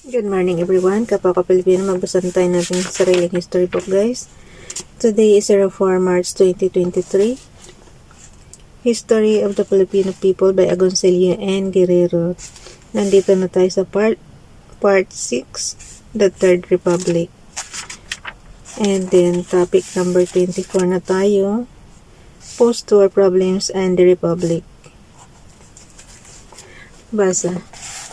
Good morning everyone. Kapwa ka Pilipino, magbasa na tayo natin sariling history book guys. Today is 04 March 2023. History of the Filipino people by Agoncillo and Guerrero. Nandito na tayo sa part 6, the Third Republic. And then topic number 24 na tayo, post-war problems and the Republic. Basa.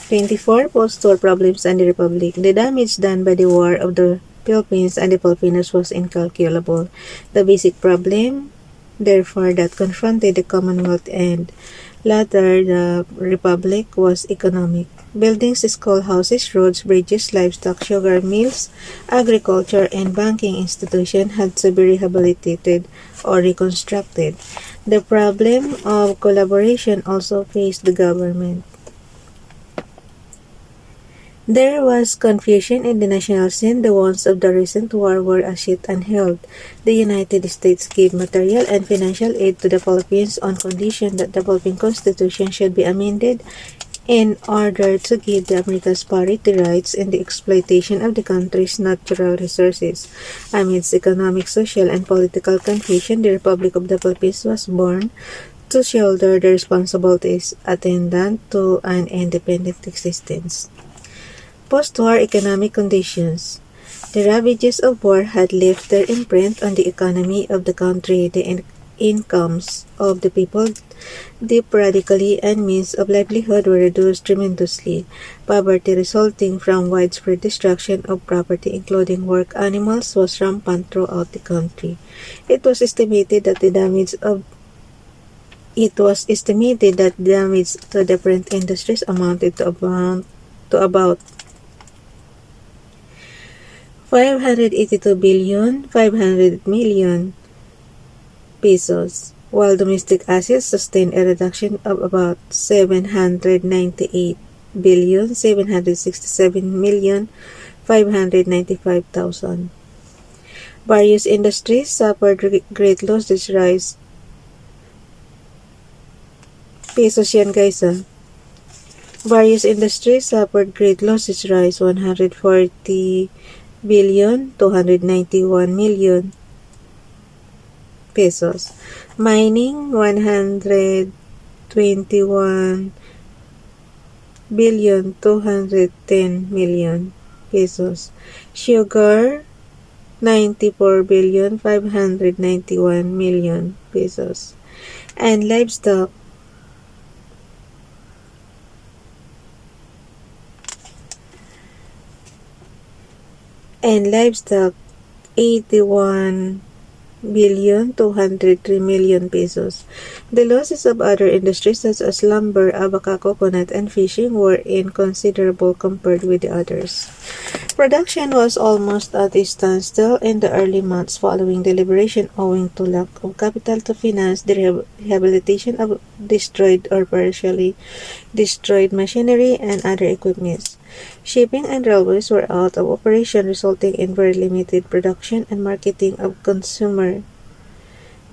24. Post-war problems and the Republic. The damage done by the War of the Philippines and the Filipinos was incalculable. The basic problem, therefore, that confronted the Commonwealth and later the Republic was economic. Buildings, schoolhouses, roads, bridges, livestock, sugar mills, agriculture, and banking institutions had to be rehabilitated or reconstructed. The problem of collaboration also faced the government. There was confusion in the national scene. The wounds of the recent war were as yet unhealed. The United States gave material and financial aid to the Philippines on condition that the Philippine Constitution should be amended in order to give the Americans parity rights in the exploitation of the country's natural resources. Amidst economic, social, and political confusion, the Republic of the Philippines was born to shoulder the responsibilities attendant to an independent existence. Post-war economic conditions. The ravages of war had left their imprint on the economy of the country. The incomes of the people dipped radically and means of livelihood were reduced tremendously. Poverty resulting from widespread destruction of property, including work animals, was rampant throughout the country. It was estimated that the damage to different industries amounted to about 582,500,000,000 pesos, while domestic assets sustained a reduction of about 798,767,595,000. Various industries suffered great losses rise. Pesos yan guys Various industries suffered great losses rise 140,291,000,000 pesos. Mining 121,210,000,000 pesos. Sugar 94,591,000,000 pesos. And livestock 81,203,000,000 pesos. The losses of other industries such as lumber, abaca, coconut, and fishing were inconsiderable compared with the others. Production was almost at a standstill in the early months following the liberation owing to lack of capital to finance the rehabilitation of destroyed or partially destroyed machinery and other equipment. Shipping and railways were out of operation, resulting in very limited production and marketing of consumer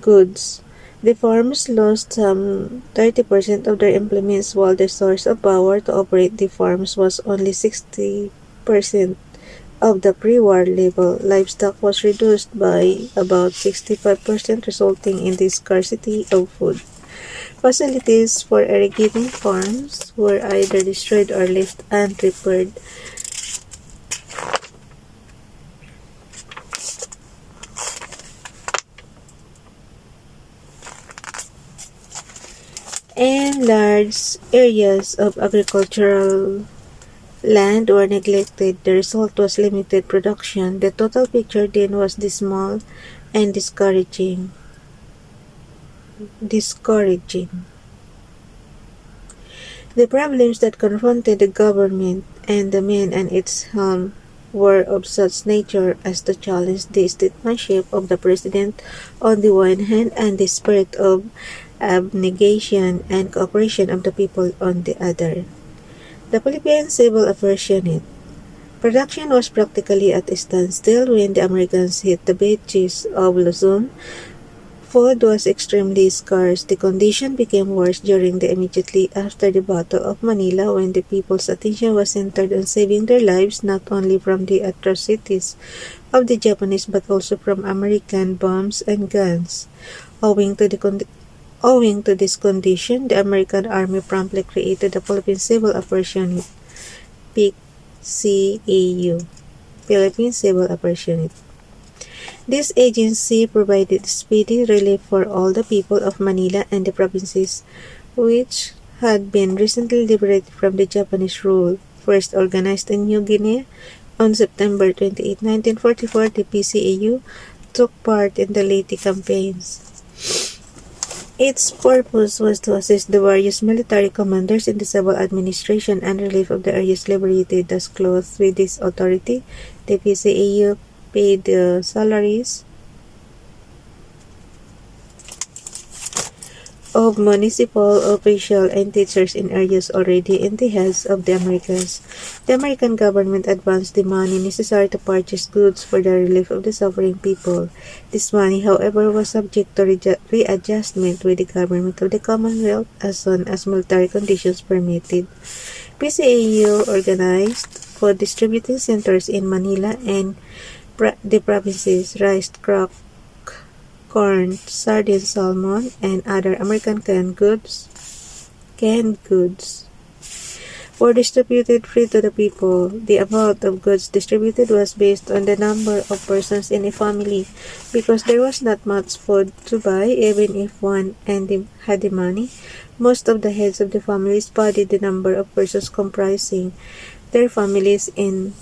goods. The farms lost some 30% of their implements, while the source of power to operate the farms was only 60% of the pre-war level. Livestock was reduced by about 65%, resulting in the scarcity of food. Facilities for irrigating farms were either destroyed or left unrepaired. And large areas of agricultural land were neglected. The result was limited production. The total picture then was dismal and discouraging. The problems that confronted the government and the men at its helm were of such nature as to challenge the statesmanship of the president on the one hand and the spirit of abnegation and cooperation of the people on the other. The Philippine Civil Affairs Unit. Production was practically at a standstill when the Americans hit the beaches of Luzon, Food was extremely scarce. The condition became worse during the immediately after the Battle of Manila, when the people's attention was centered on saving their lives not only from the atrocities of the Japanese but also from American bombs and guns. Owing to this condition, the American Army promptly created the Philippine Civil Affairs Unit, PCAU, Philippine Civil Affairs Unit. This agency provided speedy relief for all the people of Manila and the provinces which had been recently liberated from the Japanese rule. First organized in New Guinea on September 28, 1944, the PCAU took part in the Leyte campaigns. Its purpose was to assist the various military commanders in the civil administration and relief of the areas liberated. Thus, clothed with this authority, the PCAU paid the salaries of municipal officials and teachers in areas already in the hands of the Americans. The American government advanced the money necessary to purchase goods for the relief of the suffering people. This money, however, was subject to readjustment with the government of the Commonwealth as soon as military conditions permitted. PCAU organized food distributing centers in Manila and the provinces: rice, corn, sardines, salmon, and other American canned goods were distributed free to the people. The amount of goods distributed was based on the number of persons in a family, because there was not much food to buy. Even if one had the money, most of the heads of the families padded the number of persons comprising their families in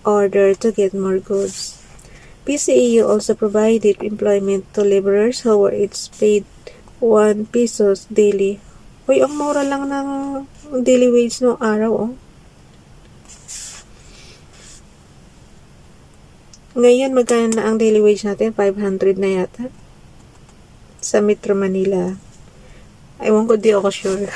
order to get more goods. PCAU also provided employment to laborers who were each paid 1 pesos daily. Uy, ang mura lang ng daily wage noong araw, oh. Ngayon, magkano na ang daily wage natin? 500 na yata. Sa Metro Manila. Ewan ko, di ako sure.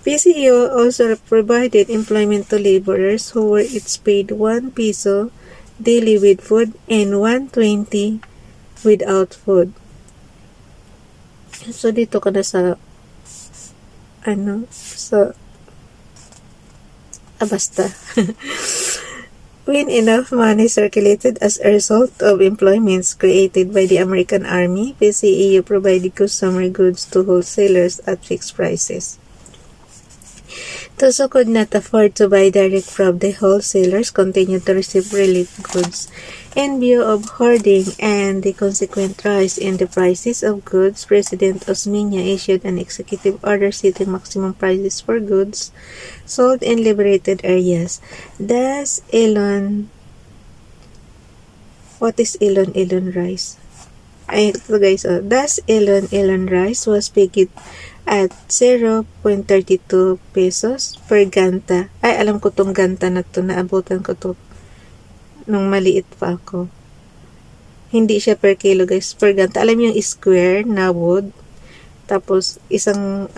PCAU also provided employment to laborers who were each paid 1 peso daily with food and 120 without food. So, dito ka na sa basta. When enough money circulated as a result of employments created by the American Army, PCAU provided consumer goods to wholesalers at fixed prices. Those who could not afford to buy direct from the wholesalers continued to receive relief goods. In view of hoarding and the consequent rise in the prices of goods, President Osmeña issued an executive order setting maximum prices for goods sold in liberated areas. Thus, what is Elon rice? Thus, Elon rice was pegged at 0.32 pesos per ganta. Ay, alam ko tong ganta na to, naabutan ko to nung maliit pa ako. Hindi siya per kilo, guys, per ganta. Alam yung square na wood, tapos isang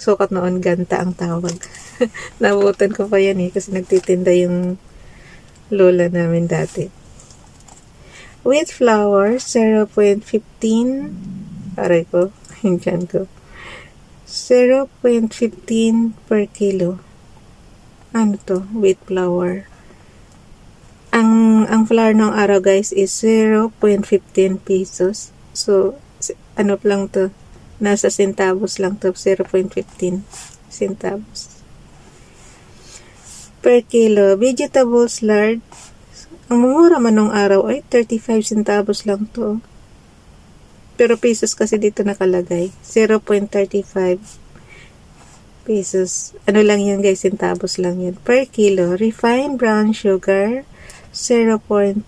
sukat noon, ganta ang tawag. Naabutan ko pa yan kasi nagtitinda yung lola namin dati. Wheat flour, 0.15, aray ko, hindihan ko, 0.15 per kilo. Ano to? Wheat flour. Ang flour ng araw, guys, is 0.15 pesos. So, ano lang to? Nasa centavos lang to, 0.15 centavos. Per kilo. Vegetables lard. Ang mura man nung araw ay 35 centavos lang to. Pero pesos kasi dito nakalagay. 0.35 pesos. Ano lang yan, guys? Centavos lang yan. Per kilo. Refined brown sugar, 0.14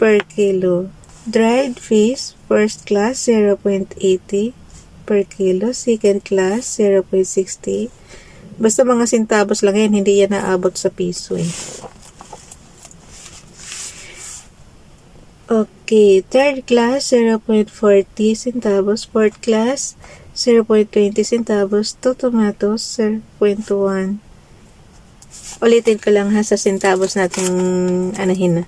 per kilo. Dried fish, first class, 0.80 per kilo. Second class, 0.60. Basta mga centavos lang yan. Hindi yan naabot sa piso eh. Okay, third class, 0.40 centavos. Fourth class, 0.20 centavos. Two tomatoes, 0.1 Ulitin ko lang ha, sa centavos natin anahin na,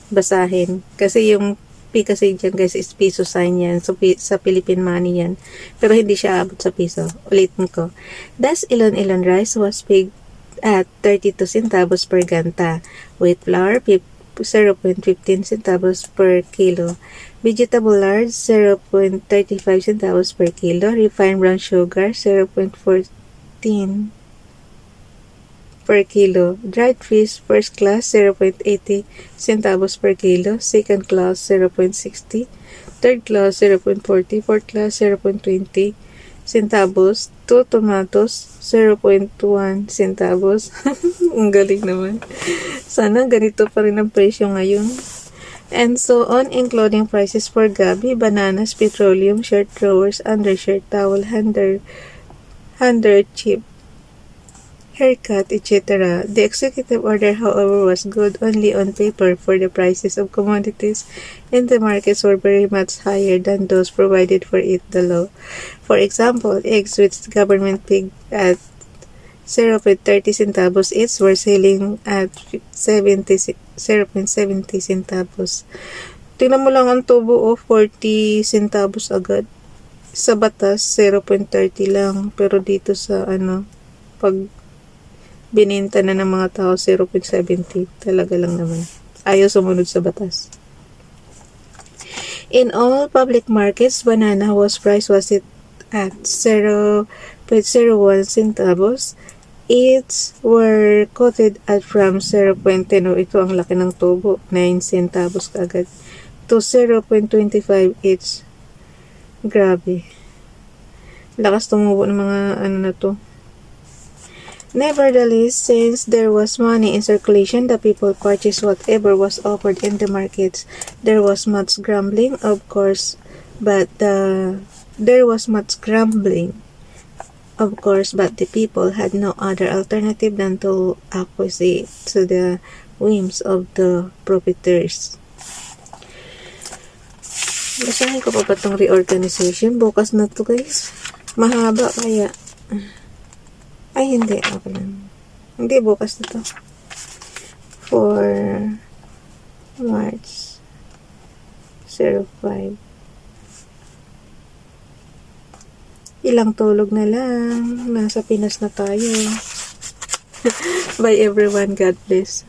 basahin. Kasi yung P kasi dyan guys is piso sign yan. So, sa Philippine money yan. Pero hindi siya abot sa piso. Ulitin ko. Thus, Ilon rice was paid at 32 centavos per ganta. Wheat flour, 0.15 centavos per kilo. Vegetable lard, 0.35 centavos per kilo. Refined brown sugar, 0.14 per kilo. Dried fish, first class, 0.80 centavos per kilo. Second class, 0.60. Third class, 0.40. Fourth class, 0.20 centavos. 2 tomatoes, 0.1 centavos. Ang galing naman. Sana ganito pa rin ang presyo ngayon. And so on, including prices for gabi, bananas, petroleum, shirt drawers, undershirt, towel, hanger, chip, haircut, etc. The executive order, however, was good only on paper, for the prices of commodities in the markets were very much higher than those provided for it the law. For example, eggs, which the government pegged at 0.30 centavos each, were selling at 0.70 centavos. Tingnan mo lang ang tubo o 40 centavos agad. Sa batas, 0.30 lang. Pero dito sa pag bininta na ng mga tao, 0.70. Talaga lang naman. Ayaw sumunod sa batas. In all public markets, banana price was it at 0.01 centavos. Each were quoted at from 0.10, ito ang laki ng tubo, 9 centavos kaagad, to 0.25 each. Grabe. Lakas tumubo ng mga na to. Nevertheless, since there was money in circulation, the people purchased whatever was offered in the markets. There was much grumbling, of course, but the people had no other alternative than to acquiesce to the whims of the profiteers. Basahin ko pa ba itong reorganization? Bukas na to guys. Mahaba kaya. Ay, hindi. Okay lang. Hindi, bukas na to. For March 05. Ilang tulog na lang. Nasa Pinas na tayo. Bye everyone. God bless.